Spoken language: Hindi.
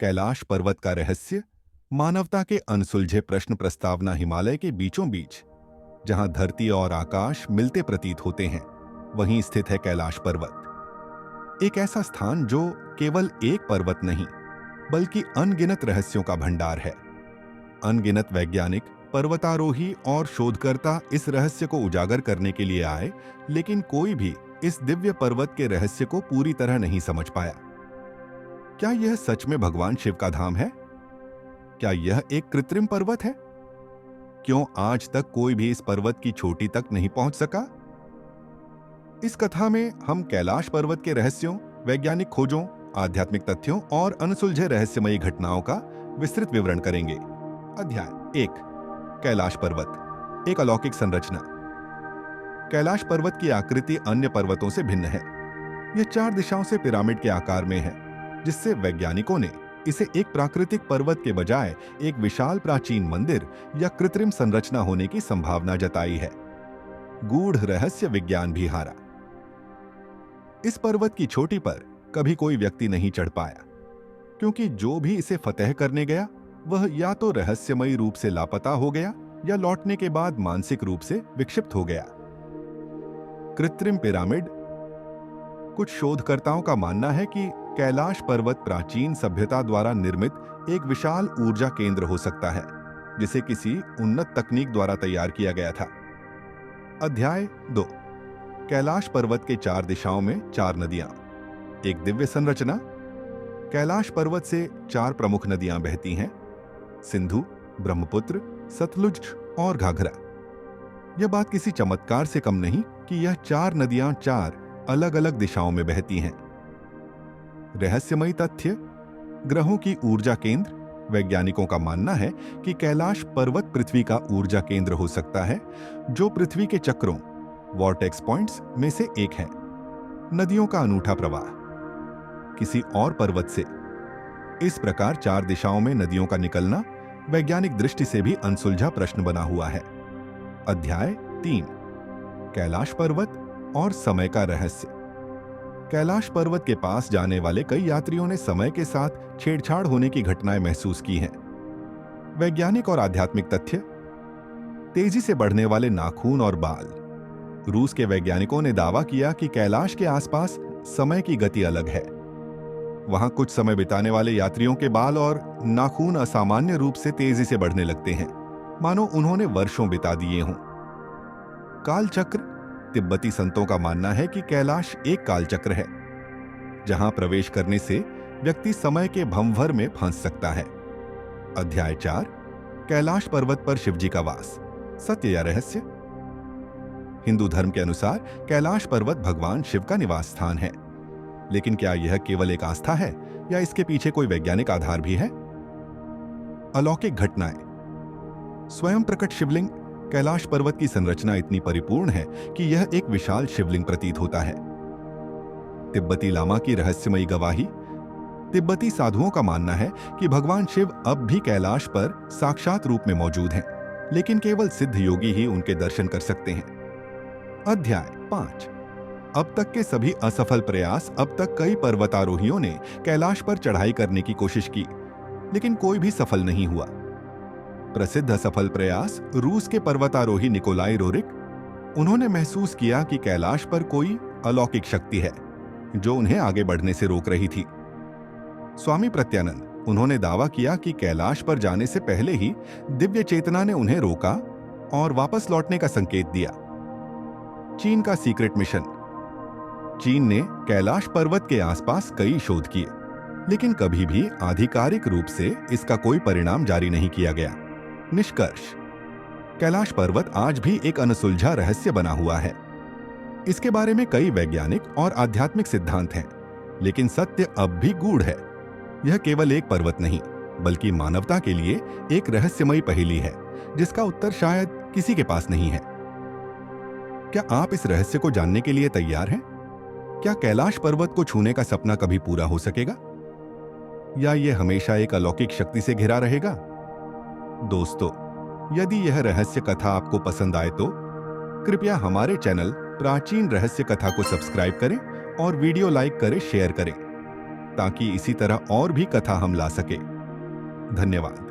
कैलाश पर्वत का रहस्य मानवता के अनसुलझे प्रश्न प्रस्तावना। हिमालय के बीचों बीच, जहां धरती और आकाश मिलते प्रतीत होते हैं, वहीं स्थित है कैलाश पर्वत। एक ऐसा स्थान जो केवल एक पर्वत नहीं, बल्कि अनगिनत रहस्यों का भंडार है। अनगिनत वैज्ञानिक, पर्वतारोही और शोधकर्ता इस रहस्य को उजागर करने के लिए आए, लेकिन कोई भी इस दिव्य पर्वत के रहस्य को पूरी तरह नहीं समझ पाया। क्या यह सच में भगवान शिव का धाम है? क्या यह एक कृत्रिम पर्वत है? क्यों आज तक कोई भी इस पर्वत की चोटी तक नहीं पहुंच सका? इस कथा में हम कैलाश पर्वत के रहस्यों, वैज्ञानिक खोजों, आध्यात्मिक तथ्यों और अनसुलझे रहस्यमयी घटनाओं का विस्तृत विवरण करेंगे। अध्याय 1, कैलाश पर्वत, एक अलौकिक संरचना। कैलाश पर्वत की आकृति अन्य पर्वतों से भिन्न है। यह 4 दिशाओं से पिरामिड के आकार में है, जिससे वैज्ञानिकों ने इसे एक प्राकृतिक पर्वत के बजाय एक विशाल प्राचीन मंदिर या कृत्रिम संरचना होने की संभावना जताई है। गूढ़ रहस्य विज्ञान भी हारा। इस पर्वत की चोटी पर कभी कोई व्यक्ति नहीं चढ़ पाया, क्योंकि जो भी इसे फतह करने गया वह या तो रहस्यमयी रूप से लापता हो गया या लौटने के बाद मानसिक रूप से विक्षिप्त हो गया। कृत्रिम पिरामिड। कुछ शोधकर्ताओं का मानना है कि कैलाश पर्वत प्राचीन सभ्यता द्वारा निर्मित एक विशाल ऊर्जा केंद्र हो सकता है, जिसे किसी उन्नत तकनीक द्वारा तैयार किया गया था। अध्याय 2, कैलाश पर्वत के 4 दिशाओं में 4 नदियां, एक दिव्य संरचना। कैलाश पर्वत से 4 प्रमुख नदियां बहती हैं: सिंधु, ब्रह्मपुत्र, सतलुज और घाघरा। यह बात किसी चमत्कार से कम नहीं कि यह 4 नदियां 4 अलग अलग दिशाओं में बहती हैं। रहस्यमयी तथ्य, ग्रहों की ऊर्जा केंद्र। वैज्ञानिकों का मानना है कि कैलाश पर्वत पृथ्वी का ऊर्जा केंद्र हो सकता है, जो पृथ्वी के चक्रों, वॉर्टेक्स पॉइंट्स में से एक है। नदियों का अनूठा प्रवाह, किसी और पर्वत से। इस प्रकार 4 दिशाओं में नदियों का निकलना वैज्ञानिक दृष्टि से भी अनसुलझा प्रश्न बना हुआ है। अध्याय 3, कैलाश पर्वत और समय का रहस्य। कैलाश पर्वत के पास जाने वाले कई यात्रियों ने समय के साथ छेड़छाड़ होने की घटनाएं महसूस की हैं। वैज्ञानिक और आध्यात्मिक तथ्य, तेजी से बढ़ने वाले नाखून और बाल। रूस के वैज्ञानिकों ने दावा किया कि कैलाश के आसपास समय की गति अलग है। वहां कुछ समय बिताने वाले यात्रियों के बाल और नाखून असामान्य रूप से तेजी से बढ़ने लगते हैं, मानो उन्होंने वर्षों बिता दिए हों। कालचक्र। तिब्बती संतों का मानना है कि कैलाश एक कालचक्र है, जहां प्रवेश करने से व्यक्ति समय के भंवर में फंस सकता है। अध्याय 4, कैलाश पर्वत पर शिवजी का वास, सत्य या रहस्य। हिंदू धर्म के अनुसार कैलाश पर्वत भगवान शिव का निवास स्थान है, लेकिन क्या यह केवल एक आस्था है या इसके पीछे कोई वैज्ञानिक आधार भी है? अलौकिक घटनाएं। स्वयं प्रकट शिवलिंग। कैलाश पर्वत की संरचना इतनी परिपूर्ण है कि यह एक विशाल शिवलिंग प्रतीत होता है। तिब्बती लामा की रहस्यमयी गवाही। तिब्बती साधुओं का मानना है कि भगवान शिव अब भी कैलाश पर साक्षात रूप में मौजूद हैं, लेकिन केवल सिद्ध योगी ही उनके दर्शन कर सकते हैं। अध्याय 5, अब तक के सभी असफल प्रयास। अब तक कई पर्वतारोहियों ने कैलाश पर चढ़ाई करने की कोशिश की, लेकिन कोई भी सफल नहीं हुआ। प्रसिद्ध असफल प्रयास, रूस के पर्वतारोही निकोलाई रोरिक। उन्होंने महसूस किया कि कैलाश पर कोई अलौकिक शक्ति है जो उन्हें आगे बढ़ने से रोक रही थी। स्वामी प्रत्यानंद। उन्होंने दावा किया कि कैलाश पर जाने से पहले ही दिव्य चेतना ने उन्हें रोका और वापस लौटने का संकेत दिया। चीन का सीक्रेट मिशन। चीन ने कैलाश पर्वत के आसपास कई शोध किए, लेकिन कभी भी आधिकारिक रूप से इसका कोई परिणाम जारी नहीं किया गया। निष्कर्ष, कैलाश पर्वत आज भी एक अनसुलझा रहस्य बना हुआ है। इसके बारे में कई वैज्ञानिक और आध्यात्मिक सिद्धांत हैं, लेकिन सत्य अब भी गूढ़ है। यह केवल एक पर्वत नहीं, बल्कि मानवता के लिए एक रहस्यमयी पहेली है, जिसका उत्तर शायद किसी के पास नहीं है। क्या आप इस रहस्य को जानने के लिए तैयार हैं? क्या कैलाश पर्वत को छूने का सपना कभी पूरा हो सकेगा, या यह हमेशा एक अलौकिक शक्ति से घिरा रहेगा? दोस्तों, यदि यह रहस्य कथा आपको पसंद आए तो कृपया हमारे चैनल प्राचीन रहस्य कथा को सब्सक्राइब करें और वीडियो लाइक करें, शेयर करें। ताकि इसी तरह और भी कथा हम ला सके। धन्यवाद।